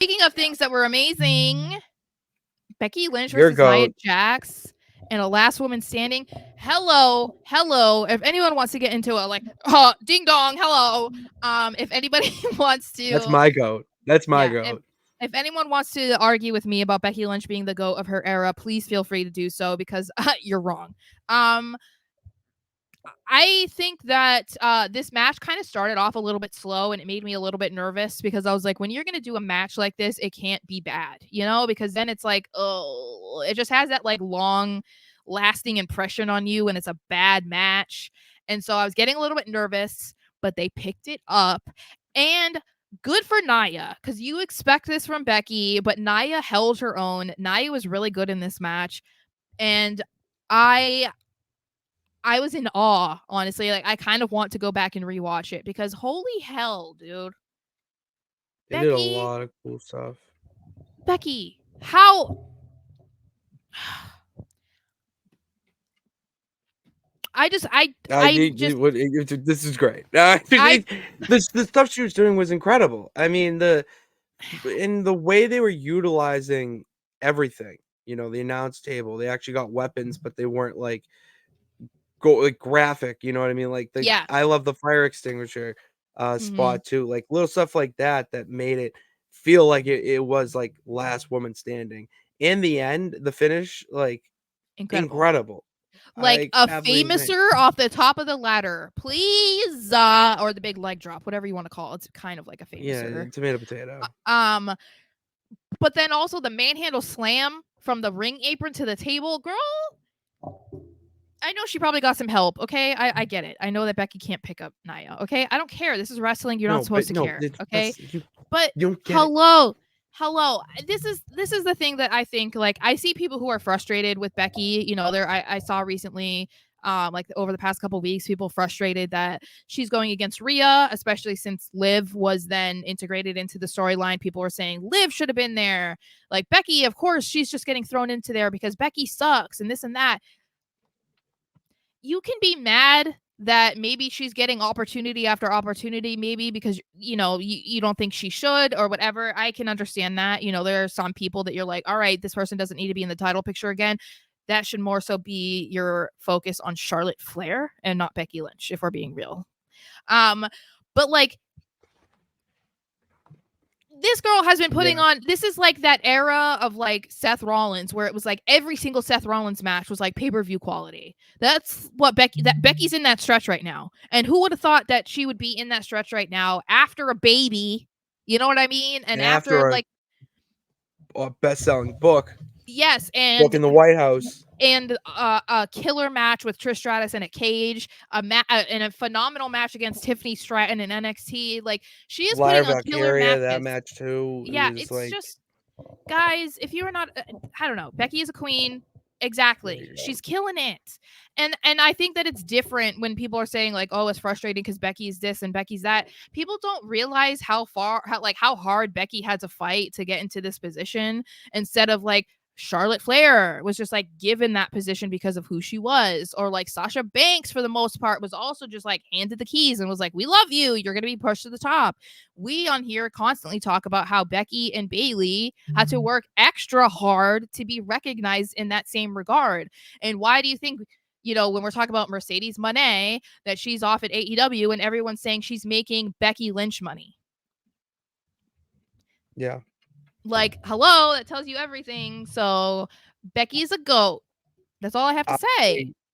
Speaking of things that were amazing, Becky Lynch Your versus Nia goat. Jax and a last woman standing. Hello. If anyone wants to get into it, like, ding dong, hello. If anybody wants That's to, my goat. That's my yeah, goat. if anyone wants to argue with me about Becky Lynch being the GOAT of her era, please feel free to do so because you're wrong. I think that this match kind of started off a little bit slow and it made me a little bit nervous because I was like, when you're going to do a match like this, it can't be bad, because then it's like, oh, it just has that like long lasting impression on you when it's a bad match. And so I was getting a little bit nervous, but they picked it up. And good for Nia because you expect this from Becky, but Nia held her own. Nia was really good in this match. And I was in awe, honestly. Like, I kind of want to go back and rewatch it because holy hell, dude. They did a Becky, lot of cool stuff. how? This is great. I, The stuff she was doing was incredible. I mean, the way they were utilizing everything. The announce table. They actually got weapons, but they weren't like graphic. You know what I mean? Like yeah. I love the fire extinguisher Mm-hmm. spot too. Like little stuff like that made it feel like it was like last woman standing. In the end, the finish, like Incredible. incredible. Like Like a absolutely insane. famouser off the top of the ladder, please. Or the big leg drop, whatever you want to call it. It's kind of like a Yeah, famouser. tomato potato. Um, but then also the manhandle slam from the ring apron to the table, girl. I know she probably got some help. Okay, I get it. I know that Becky can't pick up Nia. Okay, I don't care. This is wrestling. You're not No, supposed but to no, care. Okay, you but don't get it. hello. This is the thing that I think. Like, I see people who are frustrated with Becky. I saw recently. Like over the past couple weeks, people frustrated that she's going against Rhea, especially since Liv was then integrated into the storyline. People were saying Liv should have been there. Like Becky, of course, she's just getting thrown into there because Becky sucks and this and that. You can be mad that maybe she's getting opportunity after opportunity, maybe because you don't think she should or whatever. I can understand that. There are some people that you're like, all right, this person doesn't need to be in the title picture again. That should more so be your focus on Charlotte Flair and not Becky Lynch, if we're being real. But like, this girl has been putting on, this is like that era of like Seth Rollins where it was like every single Seth Rollins match was like pay-per-view quality. That's what Becky's in that stretch right now. And who would have thought that she would be in that stretch right now after a baby? You know what I mean? And after After like, a best-selling book yes, in the White House, and a killer match with Trish Stratus in a cage, and a phenomenal match against Tiffany Stratton in NXT. Like, she is putting Lyra on killer Valkyria, that matches. match too. It Yeah, was it's like, just, guys, if you're not, I don't know, Becky is a queen. Exactly, she's killing it. And I think that it's different when people are saying like, oh, it's frustrating because Becky's this and Becky's that. People don't realize how hard Becky had to fight to get into this position, instead of like Charlotte Flair was just like given that position because of who she was, or like Sasha Banks for the most part was also just like handed the keys and was like, we love you, you're going to be pushed to the top. We on here constantly talk about how Becky and Bayley had to work extra hard to be recognized in that same regard. And why do you think, when we're talking about Mercedes Moné, that she's off at AEW and everyone's saying she's making Becky Lynch money? yeah. Like, hello, that tells you everything. So Becky's a GOAT. That's all I have to say.